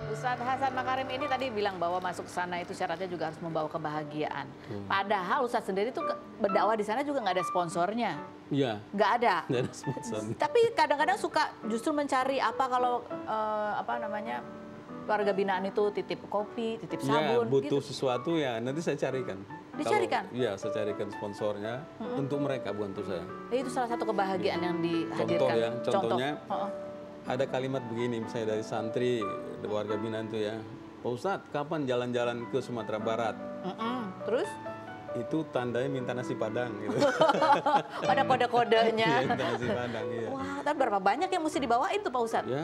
Ustadz Hasan Makarim ini tadi bilang bahwa masuk ke sana itu syaratnya juga harus membawa kebahagiaan. Padahal Ustadz sendiri tuh berdakwah di sana juga nggak ada sponsornya. Iya. Nggak ada. Nggak ada sponsornya. Tapi kadang-kadang suka justru mencari apa kalau apa namanya warga binaan itu titip kopi, titip sabun. Ya, butuh gitu. sesuatu ya nanti saya carikan. Dicarikan? Iya, saya carikan sponsornya untuk mereka, bukan untuk saya. Itu salah satu kebahagiaan yang dihadirkan. Contoh ya, contohnya. Contoh. Ada kalimat begini, misalnya dari santri warga binaan itu ya, Pak Ustadz, kapan jalan-jalan ke Sumatera Barat? Terus? Itu tandanya minta nasi padang gitu. Ada kode-kodenya. Iya, minta nasi padang, iya. Wah, tapi berapa banyak yang mesti dibawain tuh Pak Ustadz? Ya,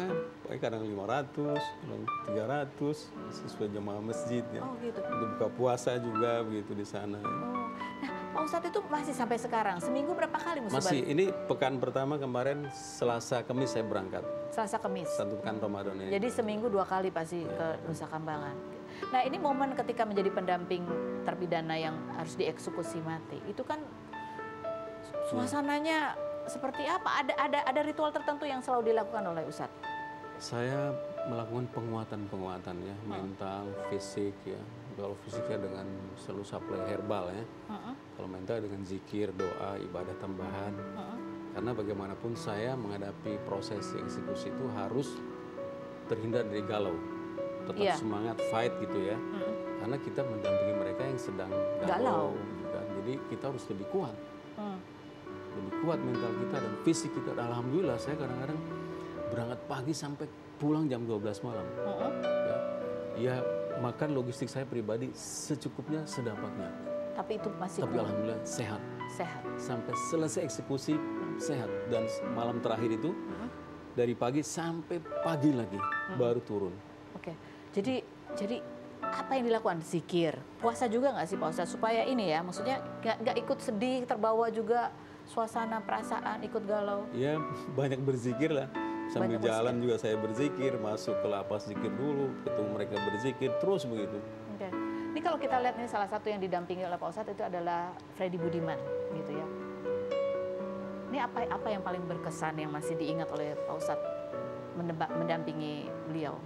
kadang 500, kadang 300, sesuai jemaah masjid ya. Oh gitu. Untuk buka puasa juga begitu di sana. Ya. Oh. Nah, Pak Ustadz itu masih sampai sekarang, seminggu berapa kali mesti Masih, balik? ini pekan pertama kemarin Selasa Kamis saya berangkat. Selasa Kemis. Satu pekan Ramadan ini. Jadi seminggu 2 kali pasti ke Nusa Kambangan. Nah ini momen ketika menjadi pendamping terpidana yang harus dieksekusi mati, itu kan suasananya seperti apa? Ada ritual tertentu yang selalu dilakukan oleh Ustadz? Saya melakukan penguatan ya, mental, fisik ya. Kalau fisiknya dengan selalu supply herbal ya. Kalau mental dengan zikir, doa, ibadah tambahan. Karena bagaimanapun saya menghadapi proses eksekusi itu harus terhindar dari galau. Tetap semangat, fight gitu ya. Karena kita mendampingi mereka yang sedang galau. Juga. Jadi kita harus lebih kuat. Lebih kuat mental kita dan fisik kita. Alhamdulillah saya kadang-kadang berangkat pagi sampai pulang jam 12 malam. Ya, makan logistik saya pribadi secukupnya, sedapatnya. Tapi itu masih Tapi alhamdulillah sehat. Sehat. Sampai selesai eksekusi sehat. Dan malam terakhir itu dari pagi sampai pagi lagi baru turun. Oke. Jadi apa yang dilakukan? Zikir. Puasa juga nggak sih Pak Ustadz? Supaya ini ya, maksudnya nggak ikut sedih, terbawa juga suasana perasaan, ikut galau. Ya banyak berzikir lah. Sambil Banyak jalan juga saya berzikir, masuk ke lapas zikir dulu, ketemu mereka berzikir, terus begitu. Oke. Ini kalau kita lihat nih salah satu yang didampingi oleh Pak Ustadz itu adalah Freddy Budiman, gitu ya. Ini apa yang paling berkesan yang masih diingat oleh Pak Ustadz mendampingi beliau?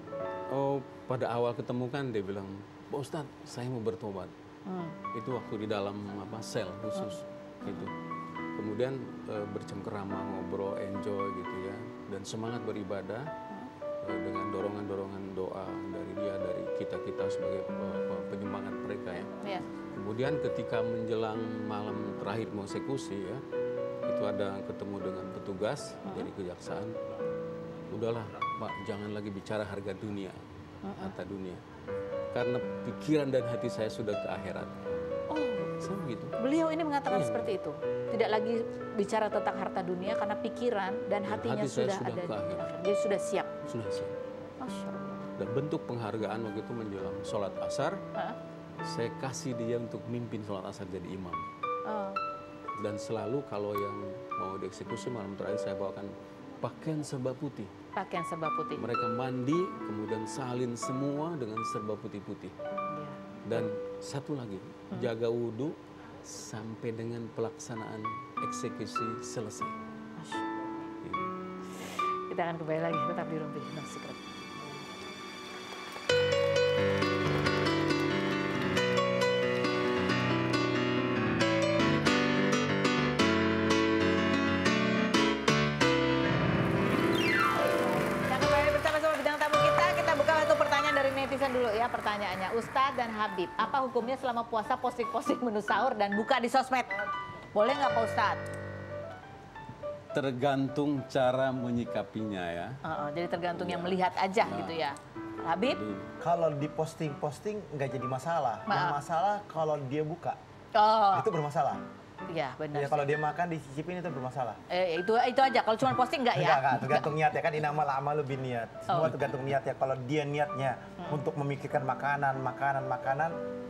Oh, pada awal ketemu kan dia bilang, Pak Ustadz, saya mau bertobat. Itu waktu di dalam sel khusus gitu. Kemudian bercengkerama, ngobrol, enjoy gitu ya, dan semangat beribadah dengan dorongan-dorongan doa dari dia, dari kita sebagai penyemangat mereka ya. Kemudian ketika menjelang malam terakhir mau eksekusi ya, itu ada ketemu dengan petugas dari kejaksaan. Udahlah Pak, jangan lagi bicara harga dunia, harta dunia. Karena pikiran dan hati saya sudah ke akhirat. Oh, sama gitu. Beliau ini mengatakan seperti itu. Tidak lagi bicara tentang harta dunia karena pikiran dan hatinya sudah ada di akhirat. Dia sudah siap. Sudah siap. Masya Allah. Dan bentuk penghargaan waktu itu menjelang sholat asar, saya kasih dia untuk mimpin sholat asar jadi imam. Dan selalu kalau yang mau dieksekusi malam terakhir saya bawakan pakaian serba putih. Pakaian serba putih. Mereka mandi, kemudian salin semua dengan serba putih-putih. Dan satu lagi, jaga wudhu sampai dengan pelaksanaan eksekusi selesai. Kita akan kembali lagi, tetap di Rumpi No Secret. Dulu ya pertanyaannya, Ustadz dan Habib, apa hukumnya selama puasa posting-posting menu sahur dan buka di sosmed? Boleh nggak Pak Ustadz? Tergantung cara menyikapinya ya. Jadi tergantung yang melihat aja gitu ya. Habib? Kalau di posting-posting nggak jadi masalah. Yang masalah kalau dia buka, itu bermasalah. Iya benar. Ya, kalau dia makan dicicipin itu bermasalah. Itu aja. Kalau cuma posting enggak ya? Enggak, tergantung niat ya kan. Inamal amal lebih niat. Semua tergantung niat ya. Kalau dia niatnya untuk memikirkan makanan,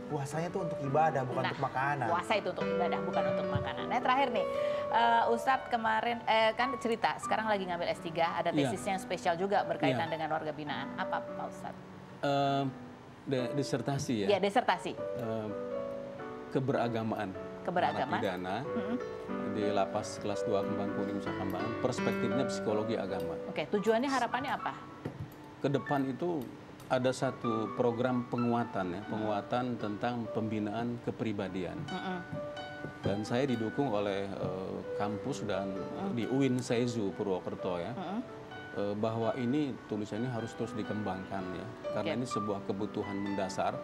puasanya itu untuk ibadah bukan untuk makanan. Puasa itu untuk ibadah bukan untuk makanan. Nah terakhir nih, Ustadz kemarin kan cerita sekarang lagi ngambil S3, ada tesisnya yang spesial juga berkaitan dengan warga binaan. Apa Pak Ustadz? Disertasi ya? Iya disertasi. Keberagamaan. Narapidana di lapas kelas 2 Kembang Kuning Nusa Kambangan, perspektifnya psikologi agama. Oke, tujuannya harapannya apa? Ke depan itu ada satu program penguatan ya, penguatan tentang pembinaan kepribadian. Dan saya didukung oleh kampus dan di UIN Seju Purwokerto ya. Bahwa ini tulisannya harus terus dikembangkan ya, karena ini sebuah kebutuhan mendasar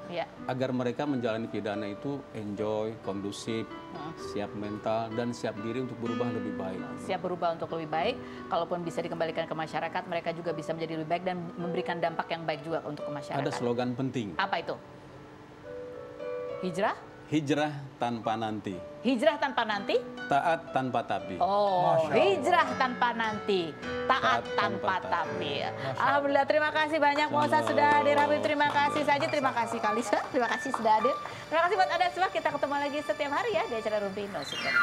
agar mereka menjalani pidana itu enjoy, kondusif, siap mental dan siap diri untuk berubah lebih baik. Siap berubah untuk lebih baik, kalaupun bisa dikembalikan ke masyarakat, mereka juga bisa menjadi lebih baik dan memberikan dampak yang baik juga untuk ke masyarakat. Ada slogan penting. Apa itu? Hijrah? Hijrah tanpa nanti. Hijrah tanpa nanti? Taat tanpa tapi. Oh, hijrah tanpa nanti, taat tanpa tapi. Alhamdulillah, terima kasih banyak Pak Ustadz sudah hadir. Terima kasih saja, terima kasih Kalisa, terima kasih sudah hadir. Terima kasih buat Anda semua, kita ketemu lagi setiap hari ya di acara Rumpi No Secret.